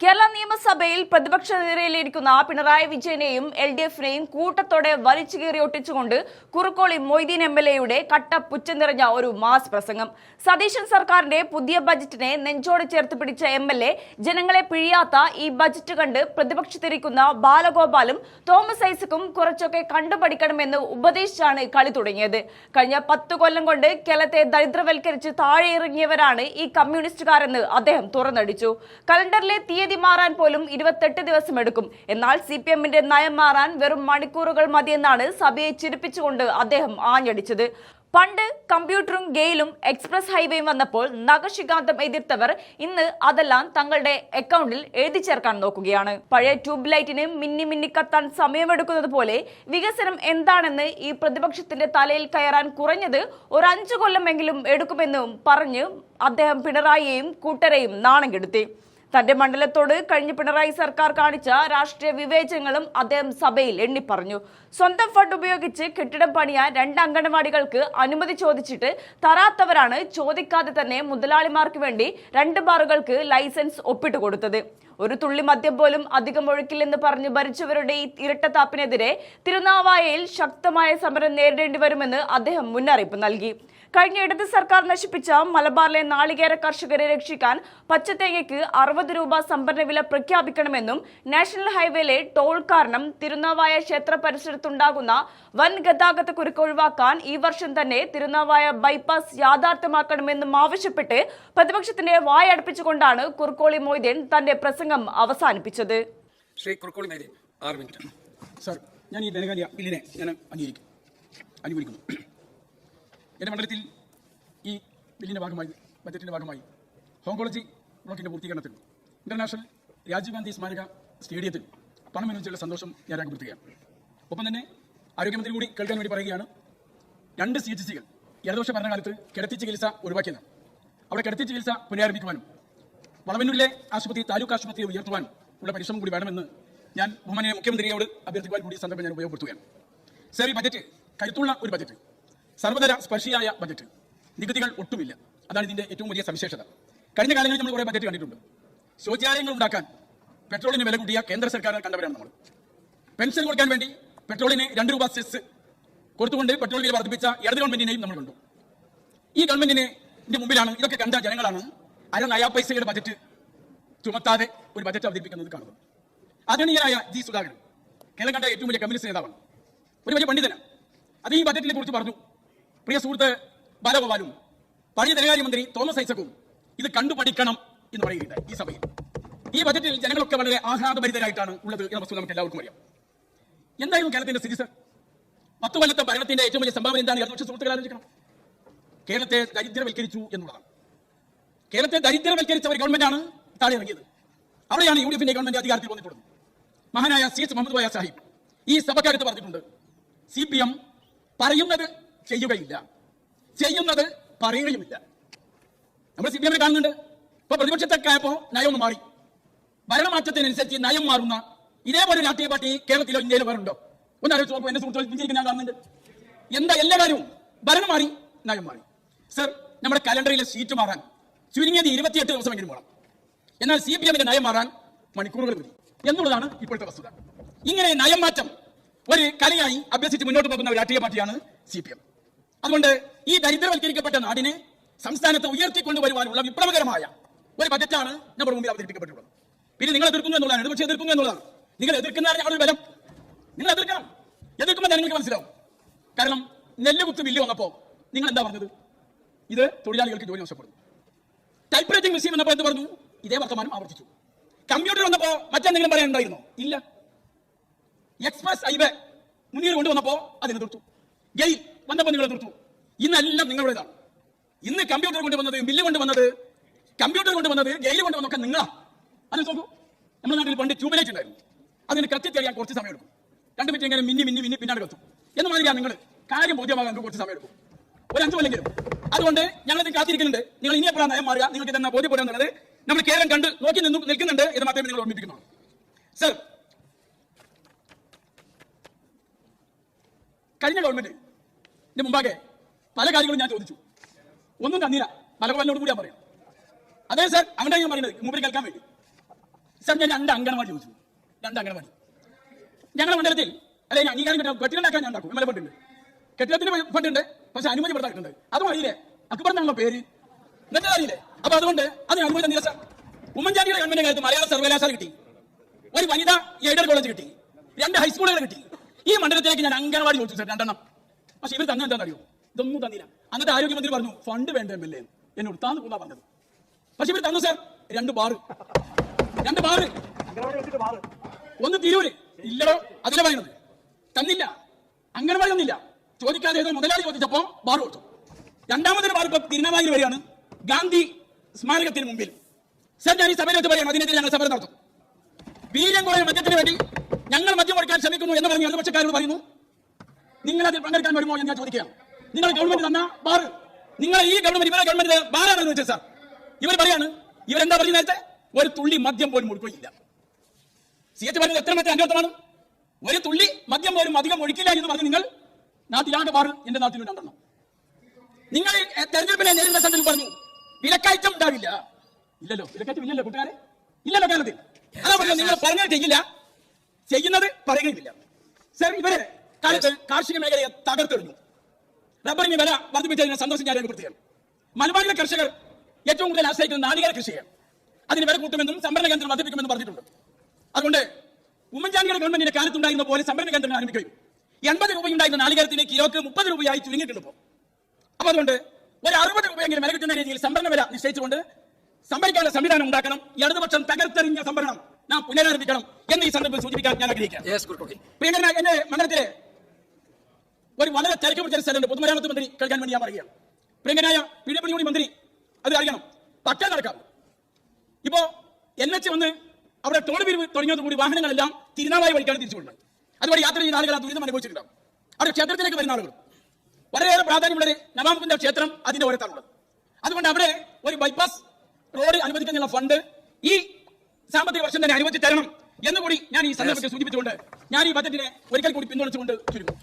കേരള നിയമസഭയിൽ പ്രതിപക്ഷ നിരയിലിരിക്കുന്ന പിണറായി വിജയനെയും LDF-നെയും കൂട്ടത്തോടെ വലിച്ചു കീറി ഒട്ടിച്ചുകൊണ്ട് കുറുക്കോളി മൊയ്തീൻ MLA-യുടെ കട്ട പുച്ഛം നിറഞ്ഞ ഒരു മാസ് പ്രസംഗം. സതീശൻ സർക്കാരിന്റെ പുതിയ ബജറ്റിനെ നെഞ്ചോട് ചേർത്ത് പിടിച്ച MLA ജനങ്ങളെ പിഴിയാത്ത ഈ ബജറ്റ് കണ്ട് പ്രതിപക്ഷത്തിരിക്കുന്ന ബാലഗോപാലും തോമസ് ഐസക്കും കുറച്ചൊക്കെ കണ്ടുപഠിക്കണമെന്ന് ഉപദേശിച്ചാണ് കളി തുടങ്ങിയത്. കഴിഞ്ഞ 10 കൊല്ലം കൊണ്ട് കേരളത്തെ ദരിദ്രവൽക്കരിച്ച് താഴെ ഇറങ്ങിയവരാണ് ഈ കമ്മ്യൂണിസ്റ്റുകാരെന്ന് അദ്ദേഹം തുറന്നടിച്ചു. കലണ്ടറിലെ തീയതി മാറാൻ പോലും 28 ദിവസം എടുക്കും. എന്നാൽ CPM-ന്റെ നയം മാറാൻ വെറും മണിക്കൂറുകൾ മതിയെന്നാണ് സഭയെ ചിരിപ്പിച്ചുകൊണ്ട് അദ്ദേഹം ആഞ്ഞടിച്ചത്. പണ്ട് കമ്പ്യൂട്ടറും ഗെയിലും എക്സ്പ്രസ് ഹൈവേയും വന്നപ്പോൾ നഖശികാന്തം എതിർത്തവർ ഇന്ന് അതെല്ലാം തങ്ങളുടെ അക്കൗണ്ടിൽ എഴുതി ചേർക്കാൻ നോക്കുകയാണ്. പഴയ ട്യൂബ് ലൈറ്റിന് മിന്നി മിന്നി കത്താൻ സമയമെടുക്കുന്നത് പോലെ വികസനം എന്താണെന്ന് ഈ പ്രതിപക്ഷത്തിന്റെ തലയിൽ കയറാൻ കുറഞ്ഞത് ഒരു 5 കൊല്ലമെങ്കിലും എടുക്കുമെന്നും പറഞ്ഞ് അദ്ദേഹം പിണറായിയെയും കൂട്ടരെയും നാണം കെടുത്തി. തന്റെ മണ്ഡലത്തോട് കഴിഞ്ഞ പിണറായി സർക്കാർ കാണിച്ച രാഷ്ട്രീയ വിവേചനങ്ങളും അദ്ദേഹം സഭയിൽ എണ്ണിപ്പറഞ്ഞു. സ്വന്തം ഫണ്ട് ഉപയോഗിച്ച് കെട്ടിടം പണിയാൻ 2 അംഗനവാടികൾക്ക് അനുമതി ചോദിച്ചിട്ട് തരാത്തവരാണ് ചോദിക്കാതെ തന്നെ മുതലാളിമാർക്ക് വേണ്ടി 2 ബാറുകൾക്ക് ലൈസൻസ് ഒപ്പിട്ട് കൊടുത്തത്. ഒരു തുള്ളി മദ്യം പോലും അധികം ഒഴുക്കില്ലെന്ന് പറഞ്ഞ് ഭരിച്ചവരുടെ ഈ ഇരട്ടത്താപ്പിനെതിരെ തിരുനാവായയിൽ ശക്തമായ സമരം നേരിടേണ്ടി വരുമെന്ന് അദ്ദേഹം മുന്നറിയിപ്പ് നൽകി. കഴിഞ്ഞ ഇടത് സർക്കാർ നശിപ്പിച്ച മലബാറിലെ നാളികേര കർഷകരെ രക്ഷിക്കാൻ പച്ചത്തേങ്ങയ്ക്ക് 60 രൂപ സംഭരണ വില പ്രഖ്യാപിക്കണമെന്നും നാഷണൽ ഹൈവേയിലെ ടോൾ കാരണം തിരുനാവായ ക്ഷേത്ര പരിസരത്തുണ്ടാകുന്ന വൻ ഗതാഗത കുരുക്ക് ഒഴിവാക്കാൻ ഈ വർഷം തന്നെ തിരുനാവായ ബൈപ്പാസ് യാഥാർത്ഥ്യമാക്കണമെന്നും ആവശ്യപ്പെട്ട് പ്രതിപക്ഷത്തിന്റെ വായടപ്പിച്ചുകൊണ്ടാണ് കുറുക്കോളി മൊയ്തീൻ തന്റെ പ്രസംഗം അവസാനിപ്പിച്ചത്. ശ്രീ കുറുക്കോളി മൊയ്തീൻ 6 മിനിറ്റ്. സർ, ഞാൻ ഈ ധനകാര്യ ബില്ലിനെ ഞാൻ അനുകൂലിക്കുന്നു. എൻ്റെ മണ്ഡലത്തിൽ ഈ ബില്ലിൻ്റെ ഭാഗമായി ബജറ്റിൻ്റെ ഭാഗമായി ഓങ്കോളജി ബ്ലോക്കിൻ്റെ പൂർത്തീകരണത്തിൽ ഇന്റർനാഷണൽ രാജീവ് ഗാന്ധി സ്മാരക സ്റ്റേഡിയത്തിൽ പണം അനുവദിച്ചുള്ള സന്തോഷം ഞാൻ രേഖപ്പെടുത്തുകയാണ്. ഒപ്പം തന്നെ ആരോഗ്യമന്ത്രി കൂടി കേൾക്കാൻ വേണ്ടി പറയുകയാണ്, 2 CHC-കൾ ഇടതുപക്ഷ ഭരണകാലത്ത് കിടത്തി ചികിത്സ ഒഴിവാക്കിയതാണ്. അവിടെ കിടത്തി ചികിത്സ പുനരാരംഭിക്കുവാനും വളവന്നൂരിലെ ആശുപത്രി താലൂക്ക് ആശുപത്രിയെ ഉയർത്തുവാനും ഉള്ള പരിശ്രമം കൂടി വേണമെന്ന് ഞാൻ ബഹുമാനീയ മുഖ്യമന്ത്രിയോട് അഭ്യർത്ഥിക്കുവാൻ കൂടി സന്ദർഭം ഞാൻ ഉപയോഗപ്പെടുത്തുകയാണ്. സർ, ഈ ബജറ്റ് കരുത്തുള്ള ഒരു ബജറ്റ്, സർവതല സ്പർശിയായ ബജറ്റ്, നികുതികൾ ഒട്ടുമില്ല. അതാണ് ഇതിന്റെ ഏറ്റവും വലിയ സവിശേഷത. കഴിഞ്ഞ കാലങ്ങളിൽ നമ്മൾ കുറേ ബജറ്റ് കണ്ടിട്ടുണ്ട്. ശൗചാലയങ്ങൾ ഉണ്ടാക്കാൻ പെട്രോളിന് വില കൂട്ടിയ കേന്ദ്ര സർക്കാർ കണ്ടവരാണ് നമ്മൾ. പെൻഷൻ കൊടുക്കാൻ വേണ്ടി പെട്രോളിന് 2 രൂപ സെസ് കൊടുത്തുകൊണ്ട് പെട്രോൾ വില വർദ്ധിപ്പിച്ച ഇടത് ഗവൺമെന്റിനെയും നമ്മൾ കണ്ടു. ഈ ഗവൺമെന്റിന്റെ മുമ്പിലാണ് ഇതൊക്കെ കണ്ട ജനങ്ങളാണ് അര നയാ പൈസയുടെ ബജറ്റ് ചുമത്താതെ ഒരു ബജറ്റ് അവതരിപ്പിക്കുന്നത് കാണുന്നത്. ആദരണീയനായ G. സുധാകരൻ കേരളം കണ്ട ഏറ്റവും വലിയ കമ്മ്യൂണിസ്റ്റ് നേതാവാണ്, ഒരു വലിയ പണ്ഡിതനാണ്. അത് ഈ ബജറ്റിനെ കുറിച്ച് പറഞ്ഞു. പ്രിയ സുഹൃത്ത് ബാലഗോപാലും പഴയ ധനകാര്യമന്ത്രി തോമസ് ഐസക്കും ഇത് കണ്ടുപഠിക്കണം എന്ന് പറയുകയുണ്ടായി ഈ സഭയിൽ. ഈ ബജറ്റിൽ ജനങ്ങളൊക്കെ വളരെ ആഹ്ലാദഭരിതരായിട്ടാണ് ഉള്ളത് എന്ന വസ്തുത നമുക്ക് എല്ലാവർക്കും അറിയാം. എന്തായിരുന്നു കേരളത്തിന്റെ സ്ഥിതി സർ? 10 കൊല്ലത്തെ ഭരണത്തിന്റെ ഏറ്റവും വലിയ സംഭാവന എന്താണ്? ഇടതുപക്ഷ സുഹൃത്തുക്കൾ ആലോചിക്കണം. കേരളത്തെ ദരിദ്രവൽക്കരിച്ചു എന്നുള്ളതാണ്. കേരളത്തെ ദരിദ്രവൽക്കരിച്ച ഒരു ഗവൺമെന്റാണ് താഴെ ഇറങ്ങിയത്. അവിടെയാണ് UDF-ന്റെ ഗവൺമെന്റ് അധികാരത്തിൽ വന്നിട്ടുള്ളത്. മഹാനായ CS മുഹമ്മദ് കോയ സാഹിബ് ഈ സഭക്കകത്ത് പറഞ്ഞിട്ടുണ്ട്, CPM പറയുന്നത് ചെയ്യുകയില്ല, ചെയ്യുന്നത് പറയുകയുമില്ല. നമ്മൾ CPM-നെ കാണുന്നുണ്ട്. ഇപ്പൊ പ്രതിപക്ഷത്തൊക്കെ ആയപ്പോ നയം ഒന്ന് മാറി. ഭരണമാറ്റത്തിനനുസരിച്ച് നയം മാറുന്ന ഇതേപോലെ രാഷ്ട്രീയ പാർട്ടി കേരളത്തിലോ ഇന്ത്യയിലോ വേറുണ്ടോ? ഒന്ന് ആലോചിച്ച് നോക്കൂ. എന്റെ സുഹൃത്തുക്കൾ ഞാൻ കാണുന്നുണ്ട്. എന്താ എല്ലാ കാര്യവും ഭരണം മാറി, നയം മാറി. സർ, നമ്മുടെ കലണ്ടറിലെ സീറ്റ് മാറാൻ ചുരുങ്ങിയത് 28 ദിവസമെങ്കിലും വേണം. എന്നാൽ CPM-ന്റെ നയം മാറാൻ മണിക്കൂറുകൾ മതി എന്നുള്ളതാണ് ഇപ്പോഴത്തെ വസ്തുത. ഇങ്ങനെ നയം മാറ്റം ഒരു കലയായി അഭ്യസിച്ച് മുന്നോട്ട് പോകുന്ന ഒരു രാഷ്ട്രീയ പാർട്ടിയാണ് CPM. അതുകൊണ്ട് ഈ ദരിദ്രവൽക്കരിക്കപ്പെട്ട നാടിനെ സംസ്ഥാനത്ത് ഉയർത്തിക്കൊണ്ടുവരുവാനുള്ള വിപ്ലവകരമായ ഒരു ബജറ്റാണ് നമ്മുടെ മുമ്പിൽ അവതരിപ്പിക്കപ്പെട്ടിട്ടുള്ളത്. പിന്നെ നിങ്ങൾ എതിർക്കുന്നു എന്നുള്ളതാണ്, ഇടതുപക്ഷം എതിർക്കുന്നു എന്നുള്ളതാണ്. നിങ്ങൾ എതിർക്കുന്നതാണ് ഞങ്ങളുടെ ബലം. നിങ്ങൾ എതിർക്കണം. എതിർക്കുമ്പോൾ നിങ്ങൾക്ക് മനസ്സിലാവും. കാരണം നെല്ലുകുത്ത് ബില്ല് വന്നപ്പോൾ നിങ്ങൾ എന്താ പറഞ്ഞത്? ഇത് തൊഴിലാളികൾക്ക് ജോലി നഷ്ടപ്പെടുന്നു. ടൈപ്പ് റൈറ്റിംഗ് മെഷീൻ വന്നപ്പോൾ എന്ത് പറഞ്ഞു? ഇതേ വർത്തമാനം ആവർത്തിച്ചു. കമ്പ്യൂട്ടർ വന്നപ്പോൾ മറ്റെന്തെങ്കിലും പറയാനുണ്ടായിരുന്നോ? ഇല്ല. എക്സ്പ്രസ് ഹൈവേ മുന്നീർ കൊണ്ടുവന്നപ്പോ അതിനെ എതിർത്തു. ഗെയിൽ വന്നപ്പോൾ നിങ്ങൾ എതിർത്തു. ഇന്നെല്ലാം നിങ്ങളുടേതാണ്. ഇന്ന് കമ്പ്യൂട്ടർ കൊണ്ടുവന്നത്, ബില്ല് കൊണ്ടുവന്നത്, കമ്പ്യൂട്ടർ കൊണ്ടുവന്നത്, ഗെയിൽ കൊണ്ടുവന്നൊക്കെ നിങ്ങളാ. അത് നോക്കൂ. നമ്മുടെ നാട്ടിൽ പണ്ട് ട്യൂബ് ഉണ്ടായിരുന്നു. അതിന് കത്തിത്തെറിയാൻ കുറച്ച് സമയം എടുക്കും. 2 മിനിറ്റ് ഇങ്ങനെ മിന്നി മിന്നി മിന്നി പിന്നാട് കത്തും. എന്ന് മാതിരിയാണ് നിങ്ങൾ കാര്യം ബോധ്യമാകാൻ കുറച്ച് സമയം എടുക്കും, ഒരു 5 കൊല്ലെങ്കിലും. അതുകൊണ്ട് ഞങ്ങളത് കാത്തിരിക്കുന്നുണ്ട്. നിങ്ങൾ ഇനി എപ്പോഴാണ് നയം മാറുക, നിങ്ങൾക്ക് തന്നെ ബോധ്യപ്പെടുക എന്നുള്ളത് നമ്മൾ കേരളം കണ്ട് നോക്കി നിൽക്കുന്നുണ്ട് എന്ന് മാത്രമേ നിങ്ങൾ ഓർമ്മിപ്പിക്കുന്നുള്ളൂ. സർ, കഴിഞ്ഞ ഗവൺമെന്റിന്റെ മുമ്പാകെ പല കാര്യങ്ങളും ഞാൻ ചോദിച്ചു. ഒന്നും തന്നില്ല. മലബാറിനോട് കൂടി ഞാൻ പറയാം. അതെ സർ, അവിടെ ഞാൻ പറയുന്നത് മുമ്പിൽ കേൾക്കാൻ വേണ്ടി. സാർ ഞാൻ 2 അംഗനവാടി ചോദിച്ചു. 2 അംഗനവാടി ഞങ്ങളുടെ മണ്ഡലത്തിൽ അല്ലെ അംഗീകാരം കിട്ടാൻ കെട്ടിടണ്ടാക്കാൻ ഞാൻ ഉണ്ടാക്കും. എംഎൽഎ ഫണ്ടുണ്ട്, കെട്ടിടത്തിന് ഫണ്ടുണ്ട്, പക്ഷെ അനുമതി കൊടുത്തിട്ടുണ്ട്. അതും അറിയില്ലേ, അക്ബർ എന്നാണല്ലോ പേര്, എന്നിട്ട് അറിയില്ലേ? അപ്പൊ അതുകൊണ്ട് അതിന് അനുമതി തന്നില്ല സാർ. ഉമ്മൻചാണ്ടിയുടെ ഗവൺമെന്റ് കാലത്ത് മലയാള സർവകലാശാല കിട്ടി, ഒരു വനിതാ എയ്ഡഡ് കോളേജ് കിട്ടി, 2 ഹൈസ്കൂളുകൾ കിട്ടി. ഈ മണ്ഡലത്തിലേക്ക് ഞാൻ അംഗനവാടി ചോദിച്ചു സാർ 2 എണ്ണം. പക്ഷെ ഇവർ തന്നെ എന്താണെന്നറിയോ? ഇതൊന്നും തന്നില്ല. അന്നത്തെ ആരോഗ്യമന്ത്രി പറഞ്ഞു ഫണ്ട് വേണ്ട എംഎൽഎ എന്നോട് താന്ന് കൂടാ പറഞ്ഞത്. പക്ഷെ ഇവർ തന്നു സാർ 2 ബാറ്. 2 ബാറ്. ഒന്ന് തിരൂര് ഇല്ലടോ, അതിലെ പറയുന്നത് തന്നില്ല. അംഗനവാടി തന്നില്ല. ചോദിക്കാതെ ഏതോ മുതലാളി ചോദിച്ചപ്പോ ബാറ് കൊടുത്തു. 2ാമതൊരു ബാർ ഇപ്പൊ തിരുനാവായിൽ വരികയാണ്, ഗാന്ധി സ്മാരകത്തിന് മുമ്പിൽ. സാർ ഞാൻ ഈ സഭയിൽ വെച്ച് പറയാം, അതിനെതിരെ ഞങ്ങൾ സമരം നടത്തും. വീര്യം കുറഞ്ഞ മദ്യത്തിന് വേണ്ടി ഞങ്ങൾ മദ്യം കൊടുക്കാൻ ശ്രമിക്കുന്നു എന്ന് പറഞ്ഞ് ഇടതുപക്ഷക്കാരോട് പറയുന്നു. നിങ്ങൾ അതിൽ പങ്കെടുക്കാൻ വരുമോ എന്ന് ഞാൻ ചോദിക്കാം. നിങ്ങൾ ഗവൺമെന്റ് തന്ന ബാർ, നിങ്ങൾ ഈ ഗവൺമെന്റ് ഇവരെ ഗവൺമെന്റ് ബാറാണെന്ന് വെച്ചത് സാർ. ഇവർ പറയാണ്, ഇവരെന്താ പറഞ്ഞു നേരത്തെ? ഒരു തുള്ളി മദ്യം പോലും ഒഴുക്കില്ല. CH പറഞ്ഞത് എത്ര മറ്റേ അന്വേഷണമാണ്? ഒരു തുള്ളി മദ്യം പോലും അധികം ഒഴിക്കില്ല എന്ന് പറഞ്ഞ് നിങ്ങൾ നാട്ടിലാണ്ട് ബാർ എന്റെ നാട്ടിൽ 2 നിങ്ങൾ തെരഞ്ഞെടുപ്പിനെ നേരിടുന്ന സ്ഥലത്തിൽ പറഞ്ഞു വിലക്കയറ്റം ഉണ്ടാവില്ല. ഇല്ലല്ലോ, വിലക്കയറ്റം ഇല്ലല്ലോ കൂട്ടുകാരെ, ഇല്ലല്ലോ കേരളത്തിൽ. അതാ പറഞ്ഞു നിങ്ങൾ പറഞ്ഞത് ചെയ്യില്ല, ചെയ്യുന്നത് പറയുകയില്ല. സാർ ഇവരെ കാലത്ത് കാർഷിക മേഖലയെ തകർത്തെറിഞ്ഞു. റബ്ബറിന് വില വർദ്ധിപ്പിച്ചതിനെ സന്തോഷം ഞാൻ രേഖപ്പെടുത്തുകയാണ്. മലബാറിലെ കർഷകർ ഏറ്റവും കൂടുതൽ ആശ്രയിക്കുന്ന നാളികേര കൃഷിയാണ്. അതിന് വില കൂട്ടുമെന്നും സംഭരണ കേന്ദ്രം വർദ്ധിപ്പിക്കുമെന്നും പറഞ്ഞിട്ടുണ്ട്. അതുകൊണ്ട് ഉമ്മൻചാണ്ടിയുടെ ഗവൺമെന്റിന്റെ കാലത്തുണ്ടായിരുന്ന പോലെ സംഭരണ കേന്ദ്രം ആരംഭിക്കുകയും 80 രൂപയുണ്ടായിരുന്ന നാളികേരത്തിന് കിലോക്ക് 30 രൂപയായി ചുരുങ്ങിയിട്ടുണ്ട്. അപ്പൊ അതുകൊണ്ട് ഒരു 60 രൂപയെങ്കിലും വില കിട്ടുന്ന രീതിയിൽ സംഭരണ വില നിശ്ചയിച്ചുകൊണ്ട് സംഭരിക്കാനുള്ള സംവിധാനം ഉണ്ടാക്കണം. ഇടതുപക്ഷം തകർത്തെറിഞ്ഞ സംഭരണം നാം പുനരാരംഭിക്കണം എന്ന് ഈ സന്ദർഭത്തിൽ സൂചിപ്പിക്കാൻ ഞാൻ ആഗ്രഹിക്കാം. പ്രിയങ്കരനായ എന്റെ മണ്ഡലത്തിലെ ഒരു വളരെ തിരക്ക് പിടിച്ച സ്ഥലമുണ്ട്, പൊതുമരാമത്ത് മന്ത്രി കേൾക്കാൻ വേണ്ടി ഞാൻ പറയുകയാണ്. പ്രിയങ്കരനായ PWD മന്ത്രി അത് അറിയണം, പക്കാൻ നടക്കാം. ഇപ്പോ NH വന്ന് അവിടെ ടോൾ പിരിവ് തുടങ്ങിയതോടുകൂടി വാഹനങ്ങളെല്ലാം തിരുനാവായ വഴിക്കാണ് തിരിച്ചുകൊണ്ടത്. അതുവഴി യാത്ര ചെയ്യുന്ന ആളുകൾ ആ ദുരിതം അനുഭവിച്ചിട്ടുണ്ടാവും. അവിടെ ക്ഷേത്രത്തിലേക്ക് വരുന്ന ആളുകൾ വളരെയേറെ പ്രാധാന്യമുള്ള നവാമുകുന്ദ ക്ഷേത്രം അതിന്റെ ഓരത്താണുള്ളത്. അതുകൊണ്ട് അവിടെ ഒരു ബൈപ്പാസ് റോഡ് അനുവദിക്കാനുള്ള ഫണ്ട് ഈ സാമ്പത്തിക വർഷം തന്നെ അനുവദിച്ച് തരണം എന്നുകൂടി ഞാൻ ഈ സന്ദർഭത്തിൽ സൂചിപ്പിച്ചുകൊണ്ട് ഞാൻ ഈ ബജറ്റിനെ ഒരിക്കൽ കൂടി പിന്തുണച്ചുകൊണ്ട് ചുരുങ്ങും.